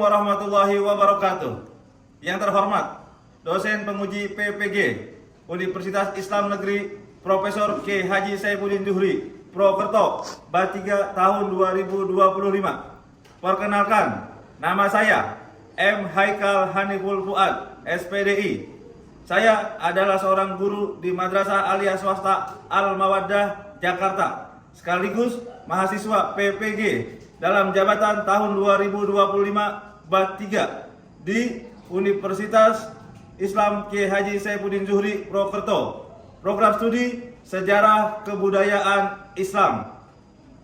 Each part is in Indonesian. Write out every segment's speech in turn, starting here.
warahmatullahi wabarakatuh. Yang terhormat, dosen penguji PPG Universitas Islam Negeri Profesor K. Haji Saifuddin Zuhri, Prokerto, Bat 3 tahun 2025. Perkenalkan, nama saya M. Haikal Haniful Fuad, SPDI. Saya adalah seorang guru di Madrasah Aliyah Swasta Al-Mawaddah, Jakarta, sekaligus mahasiswa PPG dalam jabatan tahun 2025 Bat 3 di Universitas Islam K. Haji Saifuddin Zuhri, Prokerto, program studi Sejarah Kebudayaan Islam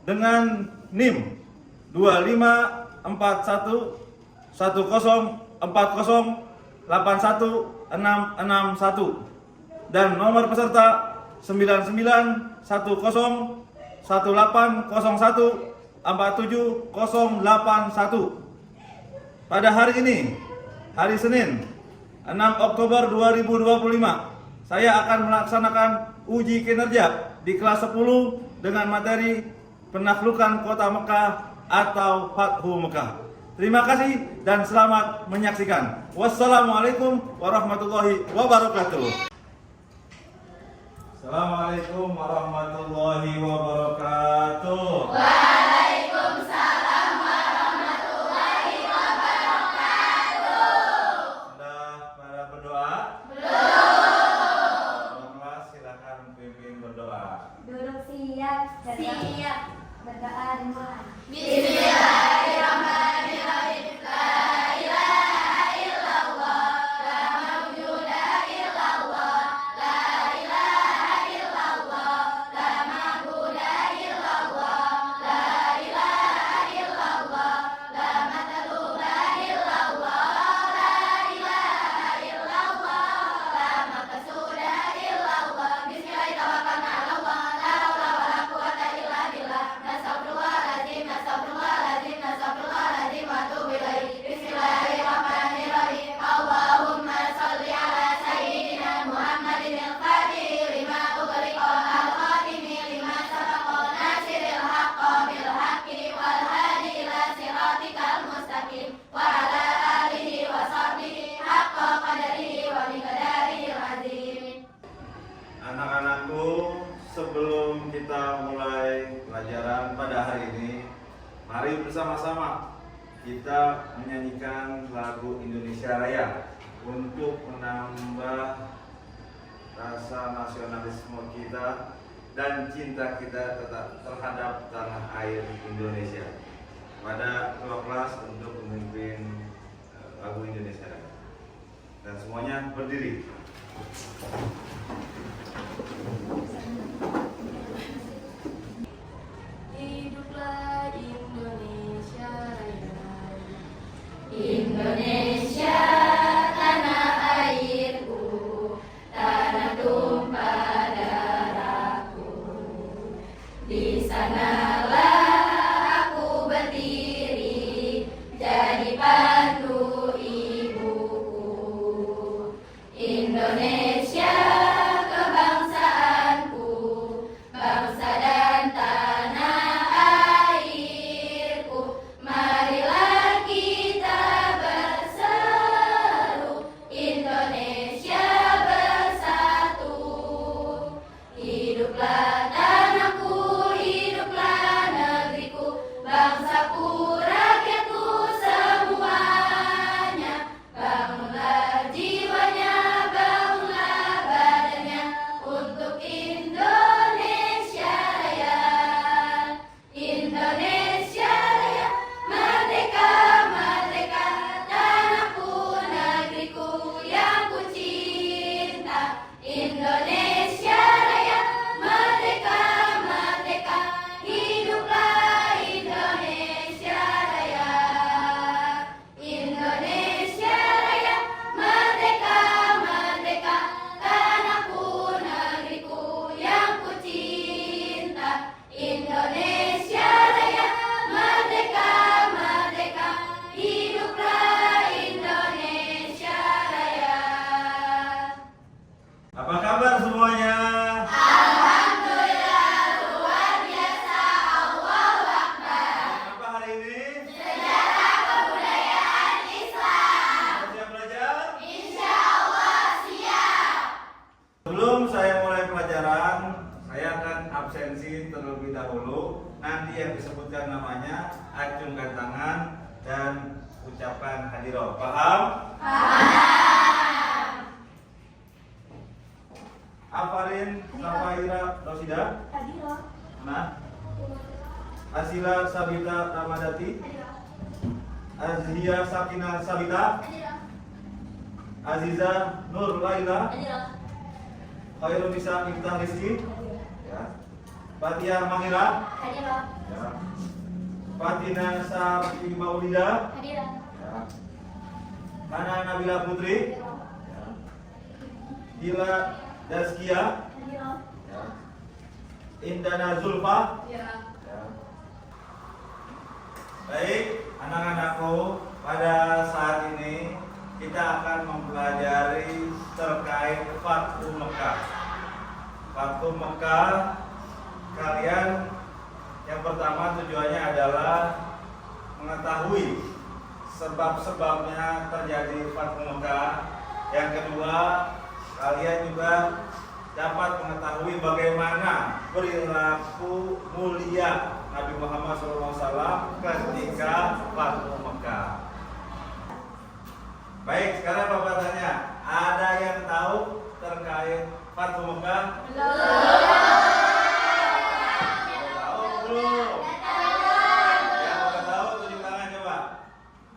dengan NIM 254110408161 dan nomor peserta 991018014781. Pada hari ini, hari Senin, 6 Oktober 2025, saya akan melaksanakan uji kinerja di kelas 10 dengan materi penaklukan kota Mekah atau Fathu Mekah. Terima kasih dan selamat menyaksikan. Wassalamualaikum warahmatullahi wabarakatuh. Assalamualaikum warahmatullahi wabarakatuh. Waalaikumsalam warahmatullahi wabarakatuh. Sudah pada berdoa? Belum. Kelas silakan pimpin berdoa. Duduk siap. Siap. Berdoa dimulai. Bismillahirrahmanirrahim. La ilaha illallah, la mawjuda illallah, la ilaha illallah, la ma'buda illallah, la ilaha illallah, la matluba illallah, la ilaha illallah, la maqsuda illallah. Bismillahirrahmanirrahim. Allah, la haula wala quwwata illa billah. Nastaghfirullahaladzim, nastaghfirullahaladzim, nastaghfirullahaladzim wa atubu ilaih. Bismillahirrahmanirrahim. Allahumma shalli ala sayyidina Muhammadin al-Fatih lima ughliqa al-khatimi lima sabaqa nasiril haqqo bil haqqi wal hadi ila siratikal mustaqim wa ala alihi wa sahbihi haqqa qadarihi wa miqdarihil azim. Anak-anakku, sebelum kita mulai pelajaran pada hari ini, mari bersama-sama kita menyanyikan lagu Indonesia Raya untuk menambah rasa nasionalisme kita dan cinta kita tetap terhadap tanah air Indonesia. Pada ketua kelas untuk memimpin lagu Indonesia Raya. Dan semuanya berdiri. Hiduplah Indonesia Raya. Indonesia tanah airku, tanah tumpah darahku. Di sanalah aku berdiri, jadi pandu ibuku. Indonesia kebangsaanku, bangsa dan tanah airku. Marilah kita berseru, Indonesia bersatu. Hiduplah tanahku, hiduplah negeriku, bangsaku, rakyatku semuanya. Bangunlah jiwanya, bangunlah badannya untuk Indonesia Raya. Indonesia Raya, merdeka, merdeka, tanahku, negeriku yang ku cinta. Indonesia Raya, merdeka. silakan absensi terlebih dahulu. Nanti yang disebutkan namanya, acungkan tangan dan ucapkan hadiroh. Paham? Afarin Safaira Rosida. Hadiroh. Nah, Asila Sabita Ramadati. Azhia Sakinah Sabita. Aziza Nur Laila. Khairul Nisa Iftah Rizki. Ya. Fatia Mahira. Hadiroh. Ya. Fatina Sarfi Maulida. Hadiroh. Ya. Hana Nabila Putri. Hadiroh. Ya. Dila Daskia. Hadiroh. Ya. Indana Zulfa. Ya. Ya. Baik, anak-anakku, pada saat ini kita akan mempelajari terkait Fathu Mekah. Fathu Mekah, kalian yang pertama tujuannya adalah mengetahui sebab-sebabnya terjadi Fathu Mekah. Yang kedua, kalian juga dapat mengetahui bagaimana perilaku mulia Nabi Muhammad SAW ketika Fathu Mekah. Baik, sekarang Bapak tanya, ada yang tahu terkait Fathu Mekah? Tahu belum? Yang udah tahu tunjuk tangan coba.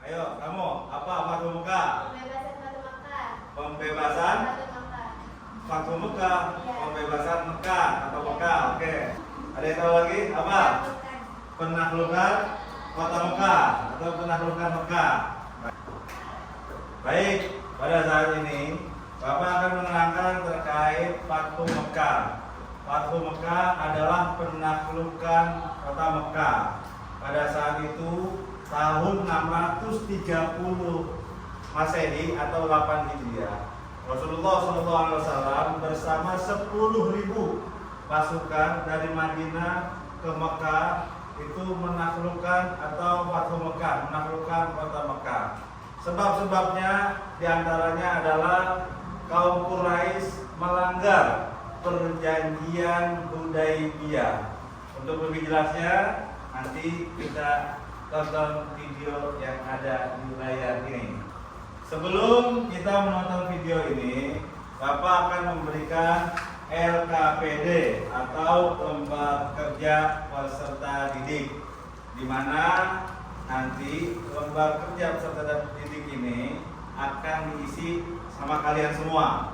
Ayo, kamu apa Fathu Mekah? Pembebasan Fathu Mekah, pembebasan Mekah atau Mekah. Oke. Ada yang tahu lagi? Apa? Penaklukan kota Mekah atau penaklukan Mekah. Baik, pada saat ini Bapak akan menerangkan terkait Fathu Mekah. Fathu Mekah adalah penaklukan kota Mekah. Pada saat itu tahun 630 Masehi atau 8 Hijriah. Rasulullah SAW bersama 10.000 pasukan dari Madinah ke Mekah itu menaklukkan atau Fathu Mekah, menaklukkan kota Mekah. Sebab-sebabnya diantaranya adalah kaum Quraisy melanggar perjanjian Hudaybiyah. Untuk lebih jelasnya nanti kita tonton video yang ada di layar ini. Sebelum kita menonton video ini, Bapak akan memberikan LKPD atau lembar kerja peserta didik, di mana nanti lembar kerja peserta didik ini akan diisi sama kalian semua.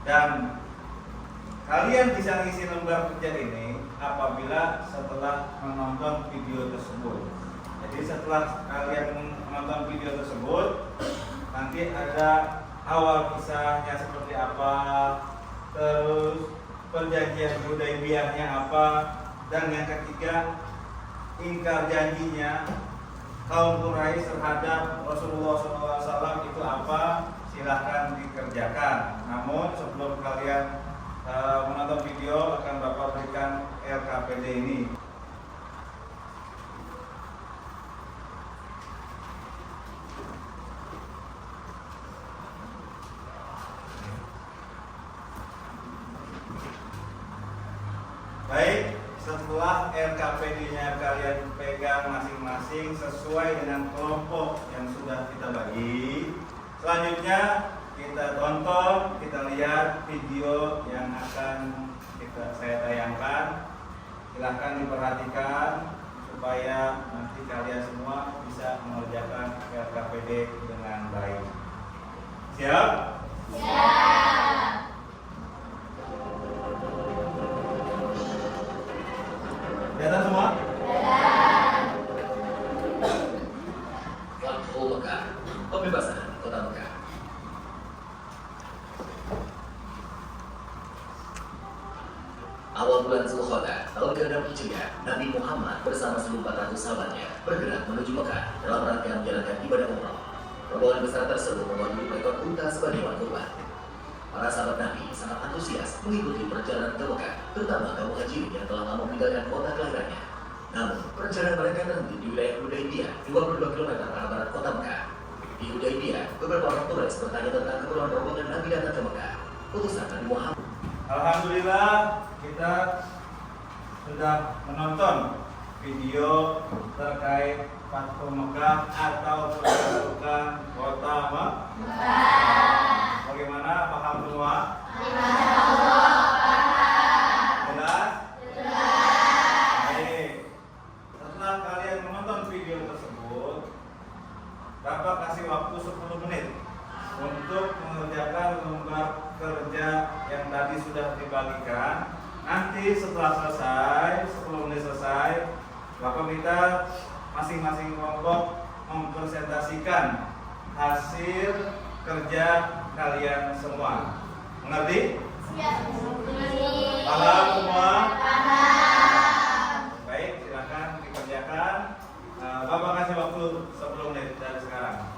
Dan kalian bisa ngisi lembar kerja ini apabila setelah menonton video tersebut. Jadi setelah kalian menonton video tersebut, nanti ada awal kisahnya seperti apa, terus perjanjian Hudaybiyahnya apa, dan yang ketiga ingkar janjinya kaum Quraisy terhadap Rasulullah SAW itu apa, silahkan dikerjakan. Namun sebelum kalian menonton video akan Bapak berikan LKPD ini. Baik, setelah LKPD-nya kalian pegang masing-masing sesuai dengan kelompok yang sudah kita bagi. Selanjutnya kita tonton, kita lihat video yang akan saya tayangkan. Silahkan diperhatikan supaya nanti kalian semua bisa mengerjakan LKPD dengan baik. Siap? Siap. Datang semua? Fathu Mekah, pembebasan kota Mekah. Awal bulan Zulqa'dah tahun ke-6 Hijriah, Nabi Muhammad bersama 1.400 sahabatnya bergerak menuju Mekah dalam rangka menjalankan ibadah umrah. Rombongan besar tersebut membawa 2 ekor unta sebagai hewan kurban. Para sahabat Nabi sangat antusias mengikuti perjalanan ke Mekah, terutama kaum hajirin yang telah lama meninggalkan kota kelahirannya. Namun, perjalanan mereka terhenti di wilayah Hudaybiyah, 22 km arah barat kota Mekah. Di Hudaybiyah, beberapa orang Quraisy bertanya tentang keperluan rombongan Nabi datang ke Mekah. Utusan Nabi Muhammad. Alhamdulillah, kita sudah menonton video terkait Fathu Mekah atau penaklukan kota Mekah. Bagaimana? Paham semua? Jelas? Baik. Setelah kalian menonton video tersebut, Bapak kasih waktu 10 menit untuk mengerjakan lembar kerja yang tadi sudah dibagikan. Nanti setelah selesai, 10 menit selesai, Bapak minta masing-masing kelompok mempresentasikan hasil kerja kalian semua. Mengerti? Paham semua? Baik, silakan dikerjakan. Bapak kasih waktu 10 menit dari sekarang.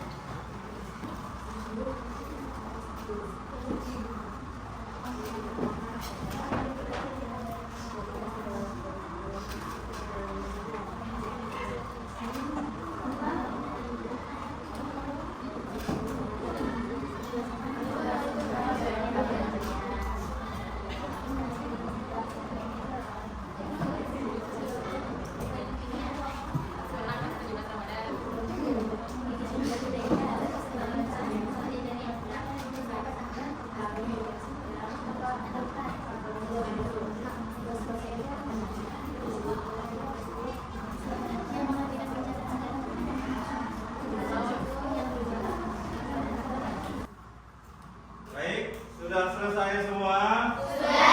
Baik, sudah selesai semua? Sudah.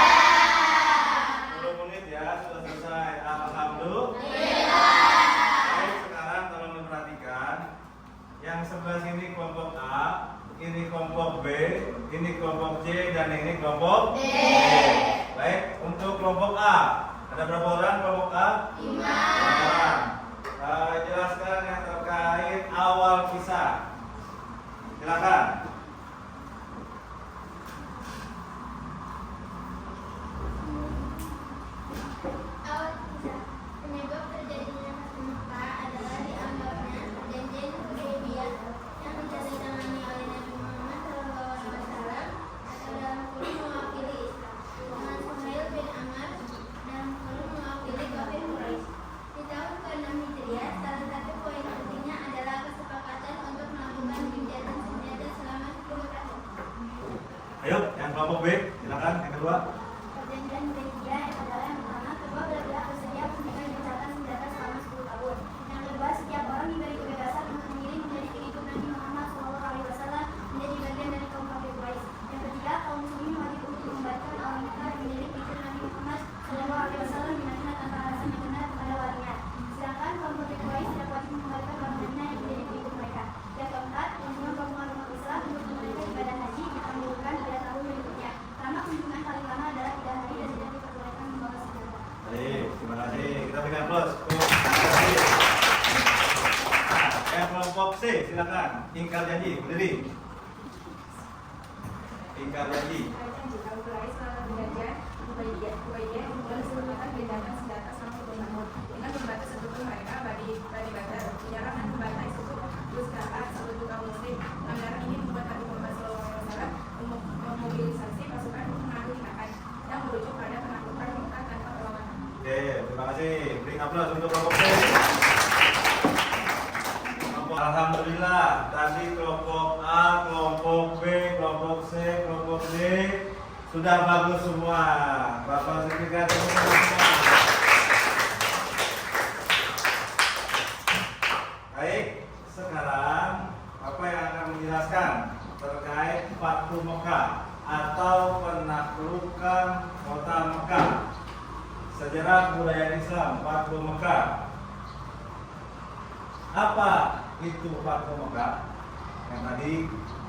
10 menit ya, sudah selesai. Alhamdulillah. Baik, sekarang tolong diperhatikan. Yang sebelah sini kelompok A, ini kelompok B, ini kelompok C, dan ini kelompok D. Baik, untuk kelompok A, ada berapa orang kelompok A? 5 orang. Jelaskan yang terkait awal kisah. Silakan. Awal kisah penyebab terjadinya Fathu Mekah adalah dianggapnya perjanjian Hudaybiyah yang ditandatangani oleh Nabi Muhammad SAW atau dalam kurung mewakili Islam dengan Suhail bin Amr dalam kurung mewakili kafir Quraisy. Di tahun ke-6 Hijriah, salah satu poin pentingnya adalah kesepakatan untuk melakukan gencatan senjata selama 10 tahun. Ayo, yang kelompok B, silakan. Yang kedua. Perjanjian Hudaybiyah adalah yang pertama, kedua belah pihak bersedia memberikan gencatan senjata selama 10 tahun. Yang kedua, setiap orang diberi kebebasan untuk memilih menjadi pengikut Nabi Muhammad SAW menjadi bagian dari kaum kafir Quraisy. Yang ketiga, kaum muslimin wajib untuk membatalkan orang Mekah yang menjadi pengikut Nabi Muhammad SAW di Madinah tanpa alasan yang benar kepada walinya. Sedangkan kaum kafir Quraisy tidak wajib mengembalikan orang Madinah yang menjadi pengikut mereka. Yang keempat, kunjungan kaum umat Islam untuk mereka ibadah haji ditangguhkan pada tahun berikutnya. Karena kunjungan paling lama adalah 3 hari dan tidak diperbolehkan membawa senjata. Baik, terima kasih. Kita berikan plus. Terima kasih. Yang kelompok C, silakan. Ingkar janji, berdiri. Ingkar janji. Oke, terima kasih. Beri aplaus untuk kelompok C. Alhamdulillah, tadi kelompok A, kelompok B, kelompok C, kelompok D sudah bagus semua. Bapak Sekretariat semua. Baik, sekarang Bapak yang akan menjelaskan terkait Fathu Mekah atau penaklukan kota Mekah. Sejarah budaya Islam Fathu Mekah. Apa itu Fathu Mekah? Yang tadi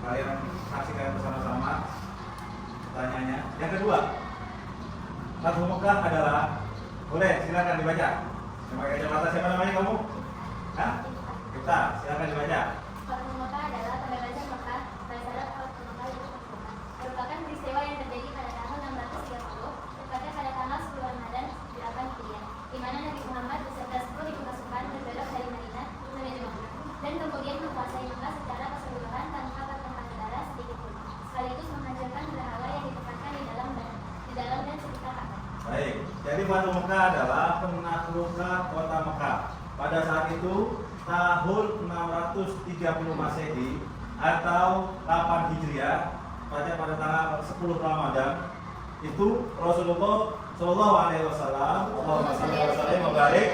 kalian saksikan bersama-sama pertanyaannya. Yang kedua, Fathu Mekah adalah, boleh silakan dibaca. Sebagai kacamata siapa namanya kamu? Hah? Kita, silakan dibaca. Fathu Mekah adalah pembebasan Mekah. Bahasa Fathu Mekah itu merupakan peristiwa yang terjadi pada tahun 630, tepatnya pada tanggal 10 Ramadan 8 Hijriah, di mana Nabi Muhammad beserta 10.000 pasukan berbelok dari Madinah menuju Mekah dan kemudian menguasai Mekah secara keseluruhan tanpa pertumpahan darah sedikit pun, sekaligus menghancurkan berhala yang ditempatkan di dalam dan sekitar Ka'bah. Jadi Fatu Mekah adalah penaklukan kota Mekah. Pada saat itu tahun 630 Masehi atau 8 Hijriah, pada tanggal 10 Ramadan, itu Rasulullah Shallallahu Alaihi Wasallam, Allahumma shalli wa sallim wa barik,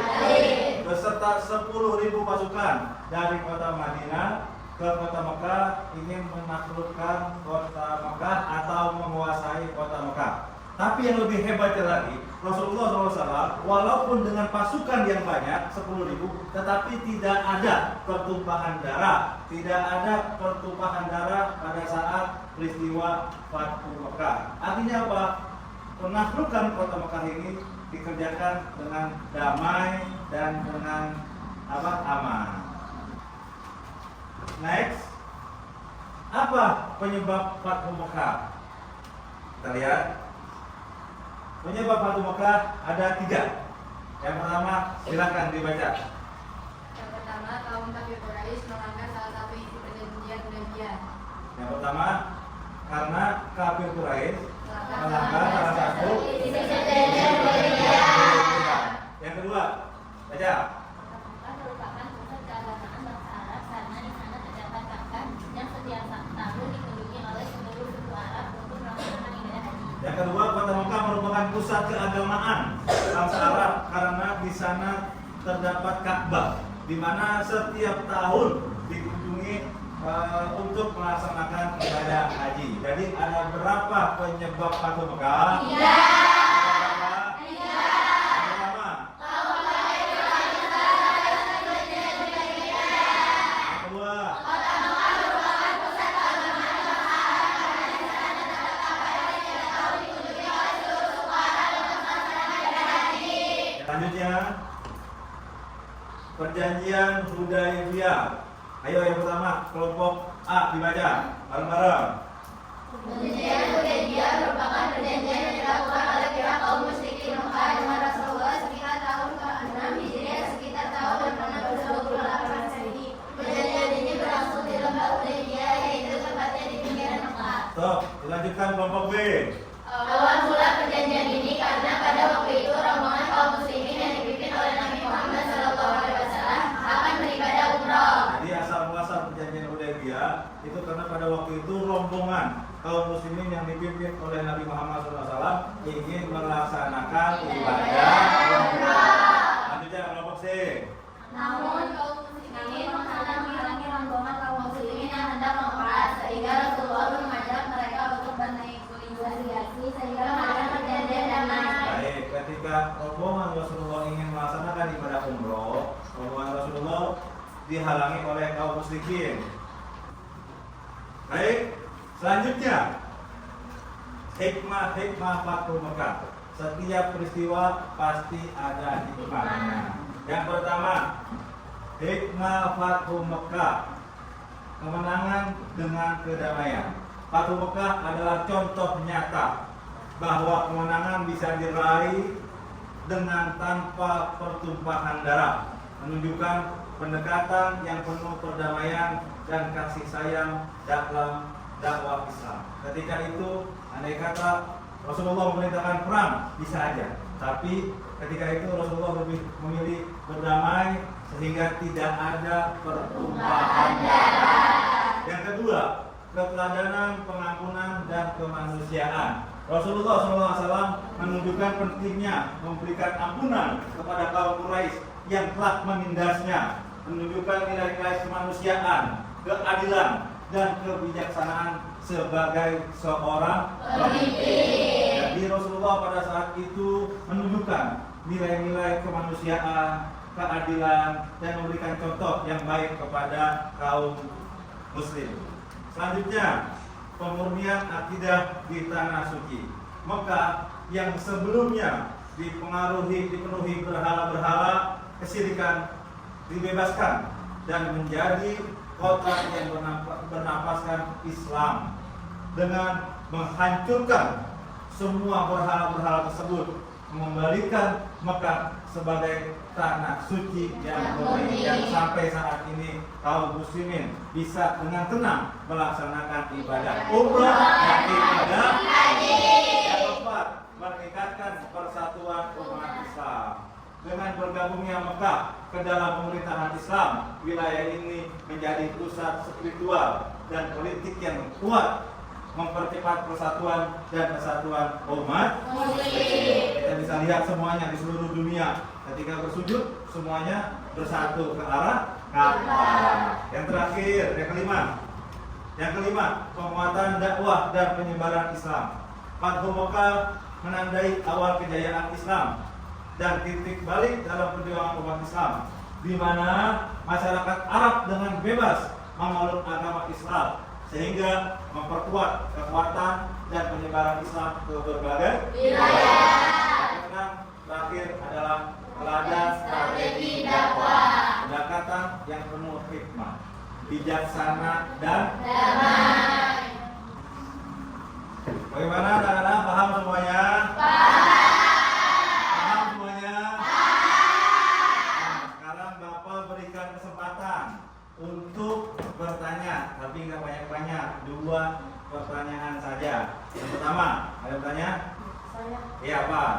beserta 10.000 pasukan dari kota Madinah ke kota Mekah ingin menaklukkan kota Mekah atau menguasai kota Mekah. Tapi yang lebih hebatnya lagi, Rasulullah SAW walaupun dengan pasukan yang banyak 10.000, tetapi tidak ada pertumpahan darah, pada saat peristiwa Fathu Mekah. Artinya apa? Penaklukan kota Mekah ini dikerjakan dengan damai dan dengan aman. Next, apa penyebab Fathu Mekah? Kita lihat. Penyebab Fathu Mekah ada 3. Yang pertama, silakan dibaca. Yang pertama, kaum kafir Quraisy melanggar salah satu isi perjanjian Hudaybiyah. Yang pertama, karena kafir Quraisy melanggar salah satu isi perjanjian Hudaybiyah. Yang kedua, baca. Mekah merupakan pusat keagamaan bangsa Arab karena di sana terdapat Ka'bah yang setiap tahun dikunjungi oleh seluruh suku Arab untuk melaksanakan ibadah haji. Yang kedua, kota Mekah merupakan pusat keagamaan bangsa Arab karena di sana terdapat Ka'bah, di mana setiap tahun dikunjungi untuk melaksanakan ibadah haji. Jadi ada berapa penyebab Fathu Mekah? 3. Selanjutnya, perjanjian Hudaybiyah. Ayo yang pertama, kelompok A dibaca bareng-bareng. Perjanjian Hudaybiyah merupakan perjanjian yang dilakukan oleh pihak kaum musyrikin Mekah dengan Rasulullah sekitar tahun ke-6 Hijriah, sekitar tahun 628 Masehi. Perjanjian ini berlangsung di lembah Hudaybiyah, yaitu tepatnya di pinggiran Mekah. Stop, dilanjutkan kelompok B. Awal mula perjanjian ini karena pada waktu itu rombongan kaum muslimin yang dipimpin oleh Nabi Muhammad SAW akan beribadah umroh. Jadi asal muasal perjanjian Hudaybiyah itu karena pada waktu itu rombongan kaum muslimin yang dipimpin oleh Nabi Muhammad SAW ingin melaksanakan ibadah umrah. Lanjutnya kelompok C. Namun kaum muslimin menghalangi rombongan kaum muslimin yang hendak umrah, sehingga Rasulullah mengajak mereka untuk bernegosiasi sehingga mereka perjanjian damai. Baik, ketika rombongan Rasulullah ingin melaksanakan ibadah umroh, rombongan Rasulullah dihalangi oleh kaum musyrikin. Baik, selanjutnya hikmah Fathu Mekah. Setiap peristiwa pasti ada hikmahnya. Yang pertama, hikmah Fathu Mekah, kemenangan dengan kedamaian. Fathu Mekah adalah contoh nyata bahwa kemenangan bisa diraih dengan tanpa pertumpahan darah, menunjukkan pendekatan yang penuh perdamaian dan kasih sayang dalam dakwah Islam. Ketika itu, andai kata Rasulullah memerintahkan perang, bisa aja. Tapi ketika itu Rasulullah lebih memilih berdamai sehingga tidak ada pertumpahan darah. Yang kedua, keteladanan, pengampunan, dan kemanusiaan. Rasulullah SAW menunjukkan pentingnya memberikan ampunan kepada kaum Quraisy yang telah menindasnya, menunjukkan nilai-nilai kemanusiaan, keadilan, dan kebijaksanaan sebagai seorang pemimpin. Jadi Rasulullah pada saat itu menunjukkan nilai-nilai kemanusiaan, keadilan, dan memberikan contoh yang baik kepada kaum muslim. Selanjutnya, pemurnian akidah di tanah suci. Mekah yang sebelumnya dipenuhi berhala-berhala kesyirikan dibebaskan dan menjadi kota yang bernapaskan Islam dengan menghancurkan semua berhala-berhala tersebut, mengembalikan Mekah sebagai tanah suci yang murni, yang sampai saat ini kaum muslimin bisa dengan tenang melaksanakan ibadah umrah dan ibadah haji. Yang keempat, meningkatkan persatuan umat dengan bergabungnya Mekah ke dalam pemerintahan Islam, wilayah ini menjadi pusat spiritual dan politik yang kuat, mempercepat persatuan dan kesatuan umat Muslim. Kita bisa lihat semuanya di seluruh dunia ketika bersujud semuanya bersatu ke arah Ka'bah. Yang terakhir, yang kelima, penguatan dakwah dan penyebaran Islam. Fathu Mekah menandai awal kejayaan Islam dan titik balik dalam perjuangan umat Islam, di mana masyarakat Arab dengan bebas memeluk agama Islam, sehingga memperkuat kekuatan dan penyebaran Islam ke berbagai wilayah. Yang terakhir adalah teladan strategi dakwah, pendekatan yang penuh hikmah, bijaksana dan damai. Bagaimana anak-anak, paham semuanya? Paham semuanya? Nah, sekarang Bapak berikan kesempatan untuk bertanya, tapi nggak banyak-banyak, 2 pertanyaan saja. Yang pertama, ada yang bertanya? Saya. Iya, Pak.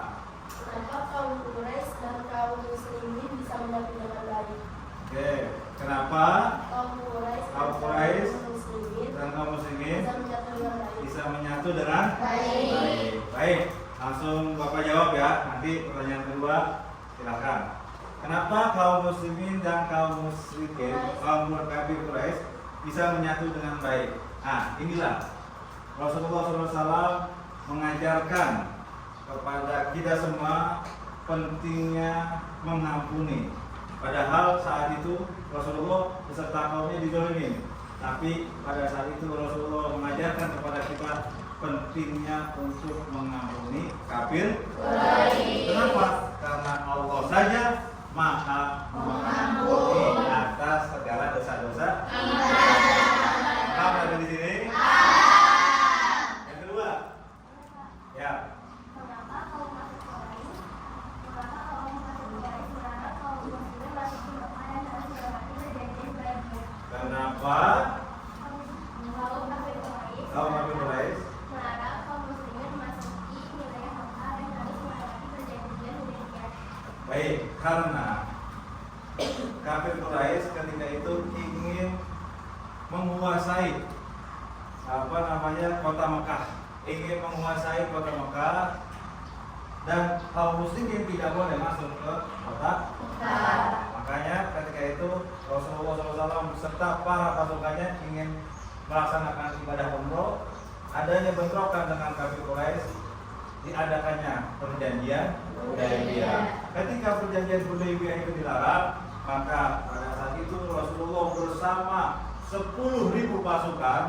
Kenapa kaum Quraisy dan kaum muslimin bisa menyatu dengan baik? Oke, kenapa Kaum Quraisy kaum Quraisy dan kaum muslimin dan kaum muslimin bisa menyatu dengan baik? bisa menyatu dengan Baik. Baik, langsung Bapak jawab ya. Nanti pertanyaan kedua silakan. Kenapa kaum muslimin dan kaum musyrikin, kaum kafir Quraisy bisa menyatu dengan baik? Nah, inilah Rasulullah SAW mengajarkan kepada kita semua pentingnya mengampuni. Padahal saat itu Rasulullah beserta kaumnya dizalimi. Tapi pada saat itu Rasulullah mengajarkan kepada kita pentingnya untuk mengampuni kafir. Kenapa? Karena Allah saja Maha mengampuni atas segala dosa-dosa. Paham ada di sini? Yang kedua, ya. Kenapa kaum kafir Quraisy? Kenapa kaum kafir Quraisy berharap kaum muslimin masuk ke Mekah dan harus melewati perjanjian baik-baik? Kenapa Kaum kafir Quraisy kaum kafir Quraisy berharap kaum muslimin memasuki wilayah Mekah dan harus melewati perjanjian Hudaybiyah? baik? Karena kafir Quraisy ketika itu ingin menguasai kota Mekah, ingin menguasai kota Mekah, dan kaum muslimin tidak boleh masuk ke kota Mekah. Makanya ketika itu Rasulullah SAW beserta para pasukannya ingin melaksanakan ibadah umroh. Adanya bentrokan dengan kafir Quraisy, diadakannya perjanjian Hudaybiyah. Ketika perjanjian Hudaybiyah itu dilarang, maka pada saat itu Rasulullah bersama 10.000 pasukan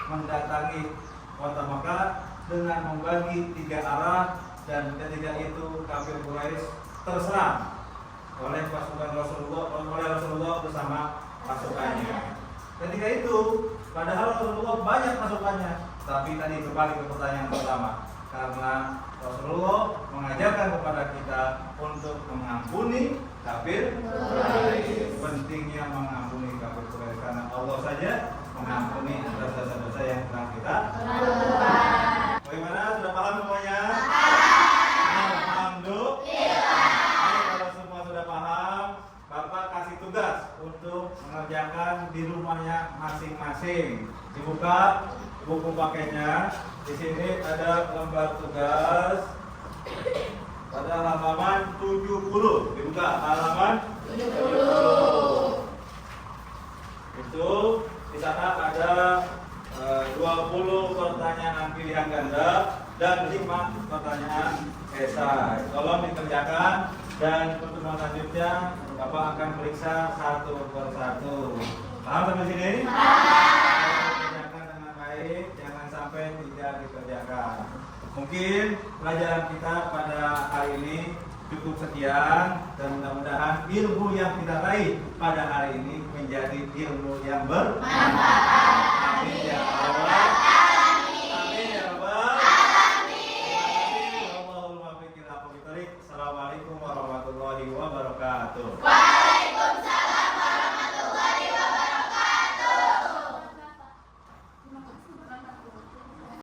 mendatangi kota Mekah dengan membagi 3 arah, dan ketika itu kafir Quraisy terserang oleh pasukan Rasulullah bersama pasukannya. Ketika itu, padahal Rasulullah banyak pasukannya, tapi tadi kembali ke pertanyaan pertama, karena Rasulullah mengajarkan kepada kita untuk mengampuni kafir Quraisy. Pentingnya mengampuni kafir Quraisy karena Allah saja mengampuni atas dosa-dosa yang telah kita lakukan. Bagaimana? Sudah paham semuanya? Alhamdulillah. Kalau semua sudah paham, Bapak kasih tugas untuk mengerjakan di rumahnya masing-masing. Dibuka buku pakainya. Di sini ada lembar tugas pada halaman 70. Dibuka halaman 70. Itu di sana ada 20 pertanyaan pilihan ganda dan 5 pertanyaan esai. Tolong dikerjakan, dan pertemuan selanjutnya Bapak akan periksa satu persatu. Paham sampai sini? Kerjakan dengan baik, jangan sampai tidak dikerjakan. Mungkin pelajaran kita pada hari ini cukup sekian, dan mudah-mudahan ilmu yang kita raih pada hari ini menjadi ilmu yang bermanfaat.